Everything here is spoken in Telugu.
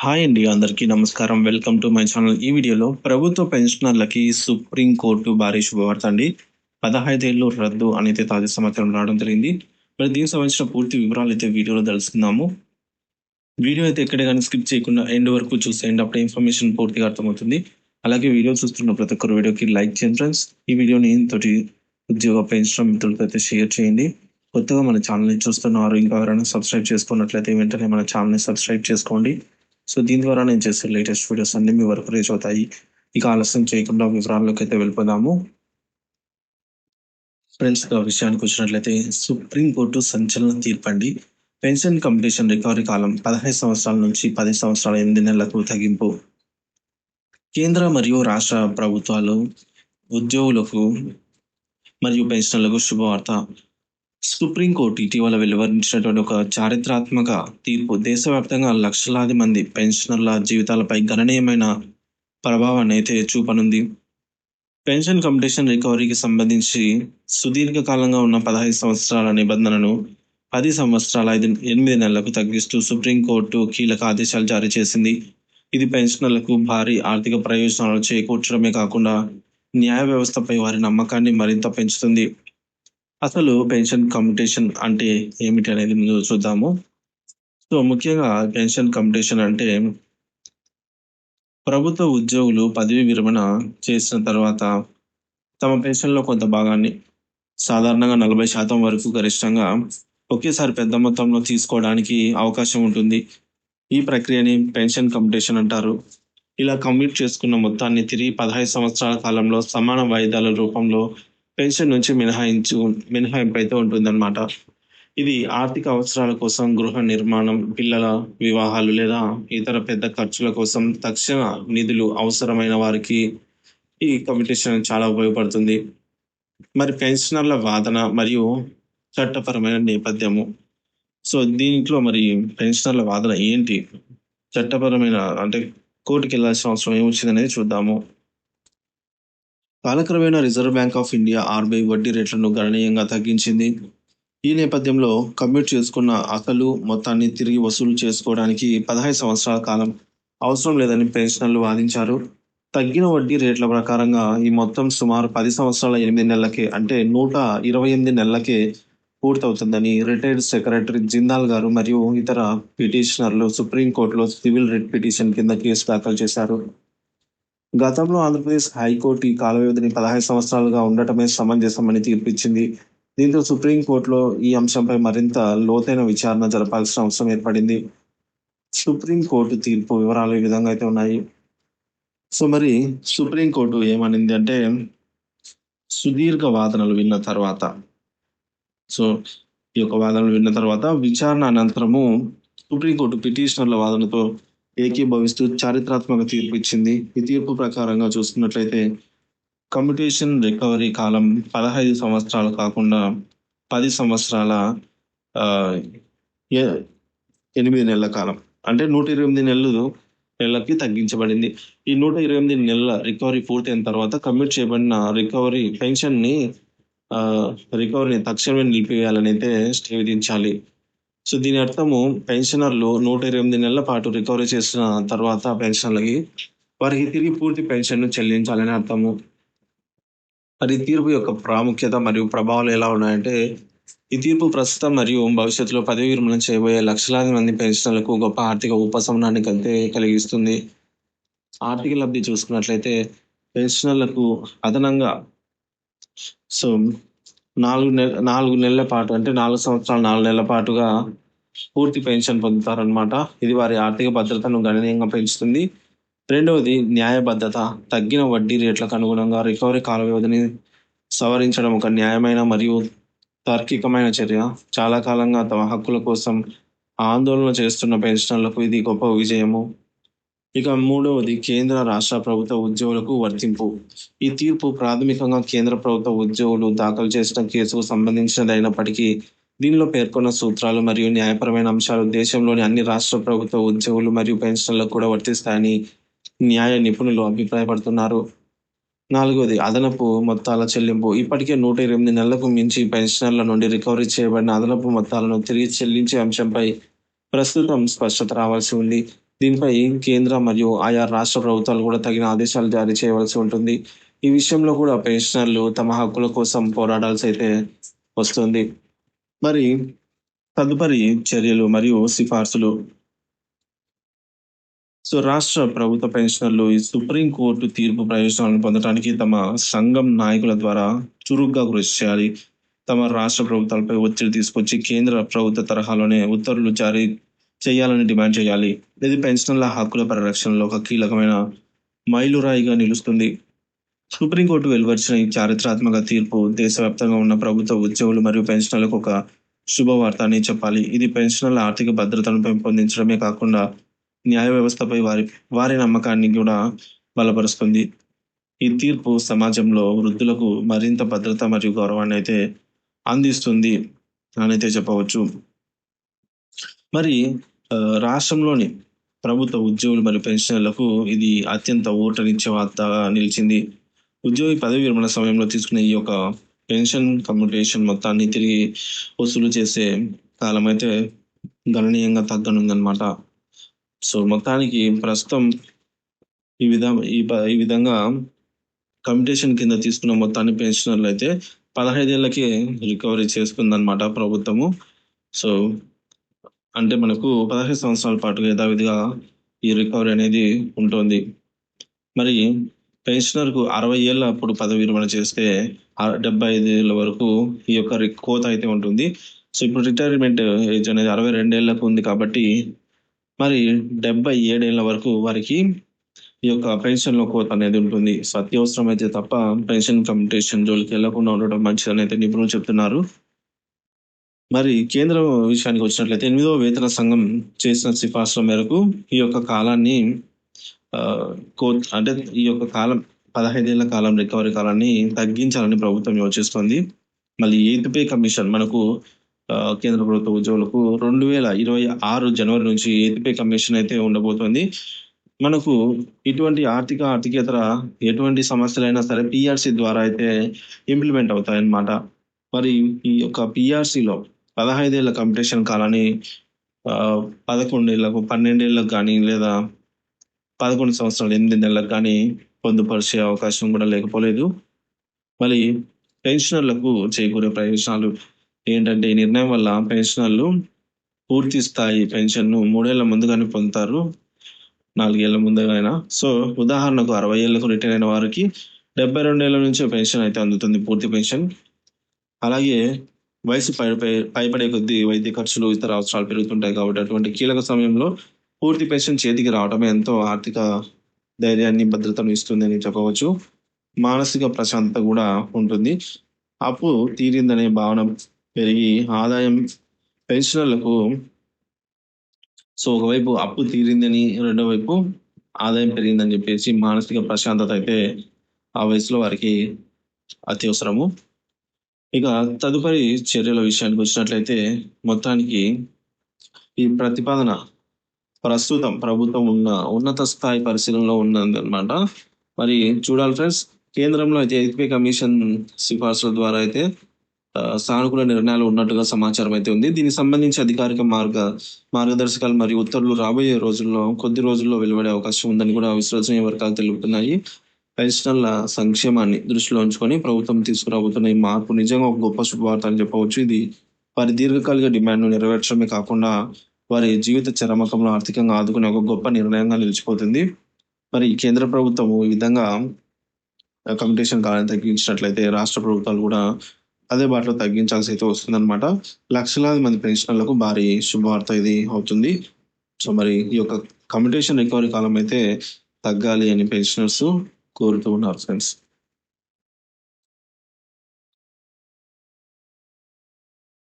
హాయ్ అండి. అందరికీ నమస్కారం. Welcome to my channel. ఈ వీడియోలో ప్రభుత్వ పెన్షనర్లకి సుప్రీం కోర్టు భారీ శుభవార్త అండి. 15 ఏళ్ళు రద్దు అనైతే తాజా సమాచారం రావడం జరిగింది. మరి దీనికి సంబంధించిన పూర్తి వివరాలు అయితే వీడియోలో తెలుసుకుందాము. వీడియో అయితే ఎక్కడ కానీ స్కిప్ చేయకుండా ఎండ్ వరకు చూసేయండి. అప్పుడే ఇన్ఫర్మేషన్ పూర్తిగా అర్థమవుతుంది. అలాగే వీడియో చూస్తున్న ప్రతి ఒక్కరు వీడియోకి లైక్ చేయండి ఫ్రెండ్స్. ఈ వీడియోని తోటి ఉద్యోగ పెన్షన్ మిత్రులతో అయితే షేర్ చేయండి. కొత్తగా మన ఛానల్ని చూస్తున్నారు, ఇంకా ఎవరైనా సబ్స్క్రైబ్ చేసుకున్నట్లయితే వెంటనే మన ఛానల్ని సబ్స్క్రైబ్ చేసుకోండి. సో దీని ద్వారా నేను చేసే లేటెస్ట్ వీడియోస్ అన్ని మీ వరకు రీచ్ అవుతాయి. ఇక ఆలస్యం చేయకుండా వివరాల్లోకి అయితే వెళ్ళిపోదాము. ఫ్రెండ్స్, విషయానికి వచ్చినట్లయితే సుప్రీంకోర్టు సంచలన తీర్పండి. పెన్షన్ కంప్లీషన్ రికవరీ కాలం 15 సంవత్సరాల నుంచి 10 సంవత్సరాల 8 నెలలకు తగ్గింపు. కేంద్ర మరియు రాష్ట్ర ప్రభుత్వాలు ఉద్యోగులకు మరియు పెన్షనర్లకు శుభవార్త. సుప్రీంకోర్టు ఇటీవల వెలువరించినటువంటి ఒక చారిత్రాత్మక తీర్పు దేశవ్యాప్తంగా లక్షలాది మంది పెన్షనర్ల జీవితాలపై గణనీయమైన ప్రభావాన్ని అయితే చూపనుంది. పెన్షన్ కంప్లీషన్ రికవరీకి సంబంధించి సుదీర్ఘకాలంగా ఉన్న 15 సంవత్సరాల నిబంధనను 10 సంవత్సరాల 8 నెలలకు తగ్గిస్తూ సుప్రీంకోర్టు కీలక ఆదేశాలు జారీ చేసింది. ఇది పెన్షనర్లకు భారీ ఆర్థిక ప్రయోజనాలు చేకూర్చడమే కాకుండా న్యాయ వ్యవస్థపై వారి నమ్మకాన్ని మరింత పెంచుతుంది. అసలు పెన్షన్ కమ్యుటేషన్ అంటే ఏమిటి అనేది ముందు చూద్దాము. సో ముఖ్యంగా పెన్షన్ కమ్యుటేషన్ అంటే ప్రభుత్వ ఉద్యోగులు పదవి విరమణ చేసిన తర్వాత తమ పెన్షన్లో కొంత భాగాన్ని, సాధారణంగా 40% వరకు గరిష్టంగా ఒకేసారి పెద్ద మొత్తంలో తీసుకోవడానికి అవకాశం ఉంటుంది. ఈ ప్రక్రియని పెన్షన్ కమ్యుటేషన్ అంటారు. ఇలా కమ్యూట్ చేసుకున్న మొత్తాన్ని తిరిగి 15 సంవత్సరాల కాలంలో సమాన వాయిదాల రూపంలో పెన్షన్ నుంచి మినహాయింపు అయితే ఉంటుందన్నమాట. ఇది ఆర్థిక అవసరాల కోసం, గృహ నిర్మాణం, పిల్లల వివాహాలు లేదా ఇతర పెద్ద ఖర్చుల కోసం తక్షణ నిధులు అవసరమైన వారికి ఈ కమ్యుటేషన్ చాలా ఉపయోగపడుతుంది. మరి పెన్షనర్ల వాదన మరియు చట్టపరమైన నేపథ్యము. సో దీంట్లో మరి పెన్షనర్ల వాదన ఏంటి, చట్టపరమైన అంటే కోర్టుకి వెళ్ళాల్సిన అవసరం ఏమొచ్చింది అనేది చూద్దాము. కాలక్రమేణా reserve bank of India RBI వడ్డీ రేట్లను గణనీయంగా తగ్గించింది. ఈ నేపథ్యంలో కమ్యూట్ చేసుకున్న అసలు మొత్తాన్ని తిరిగి వసూలు చేసుకోవడానికి 15 సంవత్సరాల కాలం అవసరం లేదని పెన్షనర్లు వాదించారు. తగ్గిన వడ్డీ రేట్ల ప్రకారంగా ఈ మొత్తం సుమారు 10 సంవత్సరాల 8 నెలలకే, అంటే 128 నెలలకే పూర్తవుతుందని రిటైర్డ్ సెక్రటరీ జిందాల్ గారు మరియు ఇతర పిటిషనర్లు సుప్రీంకోర్టులో సివిల్ రిట్ పిటిషన్ కింద కేసు దాఖలు చేశారు. గతంలో ఆంధ్రప్రదేశ్ హైకోర్టు ఈ కాల వ్యవధిని 15 సంవత్సరాలుగా ఉండటమే సమంజసమని తీర్పిచ్చింది. దీంతో సుప్రీంకోర్టులో ఈ అంశంపై మరింత లోతైన విచారణ జరపాల్సిన అవసరం ఏర్పడింది. సుప్రీంకోర్టు తీర్పు వివరాలు ఈ విధంగా అయితే ఉన్నాయి. సో మరి సుప్రీంకోర్టు ఏమనింది అంటే, సుదీర్ఘ వాదనలు విన్న తర్వాత, సో ఈ యొక్క వాదనలు విన్న తర్వాత విచారణ అనంతరము సుప్రీంకోర్టు పిటిషనర్ల వాదనతో ఏకీభవిస్తూ చారిత్రాత్మక తీర్పు ఇచ్చింది. ఈ తీర్పు ప్రకారంగా చూసుకున్నట్లయితే కమ్యుటేషన్ రికవరీ కాలం 15 సంవత్సరాలు కాకుండా 10 సంవత్సరాల 8 నెలల కాలం, అంటే 128 నెలలకి తగ్గించబడింది. ఈ 128 నెలల రికవరీ పూర్తయిన తర్వాత కమ్యూట్ చేయబడిన రికవరీని తక్షణమే నిలిపివేయాలని అయితే స్టే విధించాలి. సో దీని అర్థము పెన్షనర్లు 128 నెలల పాటు రికవరీ చేసిన తర్వాత పెన్షన్లకి వారికి తిరిగి పూర్తి పెన్షన్ చెల్లించాలని అర్థము. మరి తీర్పు యొక్క ప్రాముఖ్యత మరియు ప్రభావాలు ఎలా ఉన్నాయంటే, ఈ తీర్పు ప్రస్తుతం మరియు భవిష్యత్తులో పదవి విరమణ చేయబోయే లక్షలాది మంది పెన్షనర్లకు గొప్ప ఆర్థిక ఉపశమనాన్ని కలిగిస్తుంది. ఆర్థిక లబ్ధి చూసుకున్నట్లయితే పెన్షనర్లకు అదనంగా సో 4 నెలల పాటు, అంటే 4 సంవత్సరాలు 4 నెలల పాటుగా పూర్తి పెన్షన్ పొందుతారనమాట. ఇది వారి ఆర్థిక భద్రతను గణనీయంగా పెంచుతుంది. రెండవది న్యాయబద్ధత. తగ్గిన వడ్డీ రేట్లకు అనుగుణంగా రికవరీ కాల వ్యవధిని సవరించడం ఒక న్యాయమైన మరియు తార్కికమైన చర్య. చాలా కాలంగా తమ హక్కుల కోసం ఆందోళన చేస్తున్న పెన్షనర్లకు ఇది గొప్ప విజయము. ఇక మూడవది కేంద్ర రాష్ట్ర ప్రభుత్వ ఉద్యోగులకు వర్తింపు. ఈ తీర్పు ప్రాథమికంగా కేంద్ర ప్రభుత్వ ఉద్యోగులు దాఖలు చేసిన కేసుకు సంబంధించినదైనప్పటికీ దీనిలో పేర్కొన్న సూత్రాలు మరియు న్యాయపరమైన అంశాలు దేశంలోని అన్ని రాష్ట్ర ప్రభుత్వ ఉద్యోగులు మరియు పెన్షనర్లకు కూడా వర్తిస్తాయని న్యాయ నిపుణులు అభిప్రాయపడుతున్నారు. నాలుగవది అదనపు మొత్తాల చెల్లింపు. ఇప్పటికే 128 నెలలకు మించి పెన్షనర్ల నుండి రికవరీ చేయబడిన అదనపు మొత్తాలను తిరిగి చెల్లించే అంశంపై ప్రస్తుతం స్పష్టత రావాల్సి ఉంది. దీనిపై కేంద్ర మరియు ఆయా రాష్ట్ర ప్రభుత్వాలు కూడా తగిన ఆదేశాలు జారీ చేయవలసి ఉంటుంది. ఈ విషయంలో కూడా పెన్షనర్లు తమ హక్కుల కోసం పోరాడాల్సి అయితే వస్తుంది. మరి తదుపరి చర్యలు మరియు సిఫార్సులు. రాష్ట్ర ప్రభుత్వ పెన్షనర్లు ఈ సుప్రీం కోర్టు తీర్పు ప్రయోజనాలను పొందడానికి తమ సంఘం నాయకుల ద్వారా చురుగ్గా కృషి చేయాలి. తమ రాష్ట్ర ప్రభుత్వాలపై ఒత్తిడి తీసుకొచ్చి కేంద్ర ప్రభుత్వ తరహాలోనే ఉత్తర్వులు జారీ చేయాలని డిమాండ్ చేయాలి. ఇది పెన్షనర్ల హక్కుల పరిరక్షణలో ఒక కీలకమైన మైలురాయిగా నిలుస్తుంది. సుప్రీంకోర్టు వెలువరిచిన ఈ చారిత్రాత్మక తీర్పు దేశవ్యాప్తంగా ఉన్న ప్రభుత్వ ఉద్యోగులు మరియు పెన్షనర్లకు ఒక శుభవార్త అని చెప్పాలి. ఇది పెన్షనర్ల ఆర్థిక భద్రతను పెంపొందించడమే కాకుండా న్యాయ వ్యవస్థపై వారి నమ్మకాన్ని కూడా బలపరుస్తుంది. ఈ తీర్పు సమాజంలో వృద్ధులకు మరింత భద్రత మరియు గౌరవాన్ని అయితే అందిస్తుంది అని అయితే చెప్పవచ్చు. మరి రాష్ట్రంలోని ప్రభుత్వ ఉద్యోగులు మరియు పెన్షనర్లకు ఇది అత్యంత ఊరటనిచ్చే వార్తగా నిలిచింది. ఉద్యోగి పదవి విరమణ సమయంలో తీసుకునే ఈ యొక్క పెన్షన్ కమ్యూటేషన్ మొత్తాన్ని తిరిగి వసూలు చేసే కాలం అయితే గణనీయంగా తగ్గనుందన్నమాట. మొత్తానికి ప్రస్తుతం ఈ విధంగా కమ్యూటేషన్ కింద తీసుకున్న మొత్తాన్ని పెన్షనర్లు అయితే 15 ఏళ్ళకే రికవరీ చేసుకుందన్నమాట ప్రభుత్వము. అంటే మనకు 15 సంవత్సరాల పాటు యథావిధిగా ఈ రికవరీ అనేది ఉంటుంది. మరి పెన్షనర్కు 60 ఏళ్ళ అప్పుడు పదవి విరమణ చేస్తే 75 ఏళ్ళ వరకు ఈ యొక్క కోత అయితే ఉంటుంది. ఇప్పుడు రిటైర్మెంట్ ఏజ్ అనేది 62 ఏళ్ళకు ఉంది కాబట్టి మరి 77 ఏళ్ళ వరకు వారికి ఈ యొక్క పెన్షన్లో కోత అనేది ఉంటుంది. అత్యవసరం అయితే తప్ప పెన్షన్ కమ్యూటేషన్ జోలికి వెళ్లకుండా ఉండడం మంచిదని అయితే నిపుణులు చెప్తున్నారు. మరి కేంద్ర విషయానికి వచ్చినట్లయితే 8వ వేతన సంఘం చేసిన సిఫార్సుల మేరకు ఈ యొక్క కాలాన్ని అంటే ఈ యొక్క కాలం 15 ఏళ్ల కాలం రికవరీ కాలాన్ని తగ్గించాలని ప్రభుత్వం యోచిస్తోంది. మళ్ళీ 8th పే కమిషన్ మనకు కేంద్ర ప్రభుత్వ ఉద్యోగులకు 2026 జనవరి నుంచి 8th పే కమిషన్ అయితే ఉండబోతోంది. మనకు ఇటువంటి ఆర్థికేతర ఎటువంటి సమస్యలైనా సరే పిఆర్సి ద్వారా అయితే ఇంప్లిమెంట్ అవుతాయన్నమాట. మరి ఈ యొక్క పిఆర్సిలో 15 ఏళ్ల కమ్యూటేషన్ కాలాన్ని 11 ఏళ్లకు 12 ఏళ్లకు కానీ లేదా 11 సంవత్సరాలు 8 నెలలకు కానీ పొందుపరిచే అవకాశం కూడా లేకపోలేదు. మరి పెన్షనర్లకు చేకూరే ప్రయోజనాలు ఏంటంటే ఈ నిర్ణయం వల్ల పెన్షనర్లు పూర్తి స్థాయి పెన్షన్ను 3 ఏళ్ల ముందుగానే పొందుతారు, 4 ఏళ్ల ముందుగానే. ఉదాహరణకు 60 ఏళ్లకు రిటైర్ అయిన వారికి 72 ఏళ్ల నుంచి పెన్షన్ అయితే అందుతుంది, పూర్తి పెన్షన్. అలాగే వయసు పైపడే కొద్దీ వైద్య ఖర్చులు ఇతర అవసరాలు పెరుగుతుంటాయి కాబట్టి అటువంటి కీలక సమయంలో పూర్తి పెన్షన్ చేతికి రావడమే ఎంతో ఆర్థిక ధైర్యాన్ని భద్రతను ఇస్తుంది అని చెప్పవచ్చు. మానసిక ప్రశాంతత కూడా ఉంటుంది. అప్పు తీరిందనే భావన పెరిగి ఆదాయం పెన్షనర్లకు ఒకవైపు అప్పు తీరిందని, రెండో వైపు ఆదాయం పెరిగిందని చెప్పేసి మానసిక ప్రశాంతత అయితే ఆ వయసులో వారికి అత్యవసరము. ఇక తదుపరి చర్యల విషయానికి వచ్చినట్లయితే మొత్తానికి ఈ ప్రతిపాదన ప్రస్తుతం ప్రభుత్వం ఉన్నత స్థాయి పరిశీలనలో ఉన్నదన్నమాట. మరి చూడాలి ఫ్రెండ్స్, కేంద్రంలో అయితే 8th పే కమిషన్ సిఫార్సుల ద్వారా అయితే సానుకూల నిర్ణయాలు ఉన్నట్టుగా సమాచారం అయితే ఉంది. దీనికి సంబంధించి అధికారిక మార్గదర్శకాలు మరియు ఉత్తర్వులు రాబోయే కొద్ది రోజుల్లో వెలువడే అవకాశం ఉందని కూడా విశ్వసనీయ వర్గాలు తెలుపుతున్నాయి. పెన్షనర్ల సంక్షేమాన్ని దృష్టిలో ఉంచుకొని ప్రభుత్వం తీసుకురాబోతున్న ఈ మార్పు నిజంగా ఒక గొప్ప శుభవార్త అని చెప్పవచ్చు. ఇది వారి దీర్ఘకాలిక డిమాండ్ను నెరవేర్చడమే కాకుండా వారి జీవిత చరమకంలో ఆర్థికంగా ఆదుకునే ఒక గొప్ప నిర్ణయంగా నిలిచిపోతుంది. మరి కేంద్ర ప్రభుత్వం ఈ విధంగా కమ్యూటేషన్ కాలాన్ని తగ్గించినట్లయితే రాష్ట్ర ప్రభుత్వాలు కూడా అదే బాటలో తగ్గించాల్సి అయితే వస్తుందన్నమాట. లక్షలాది మంది పెన్షనర్లకు భారీ శుభవార్త ఇది అవుతుంది. మరి ఈ యొక్క కమ్యూటేషన్ రికవరీ కాలం అయితే తగ్గాలి అని పెన్షనర్స్ కోరుతూ ఉన్నారు ఫ్రెండ్స్.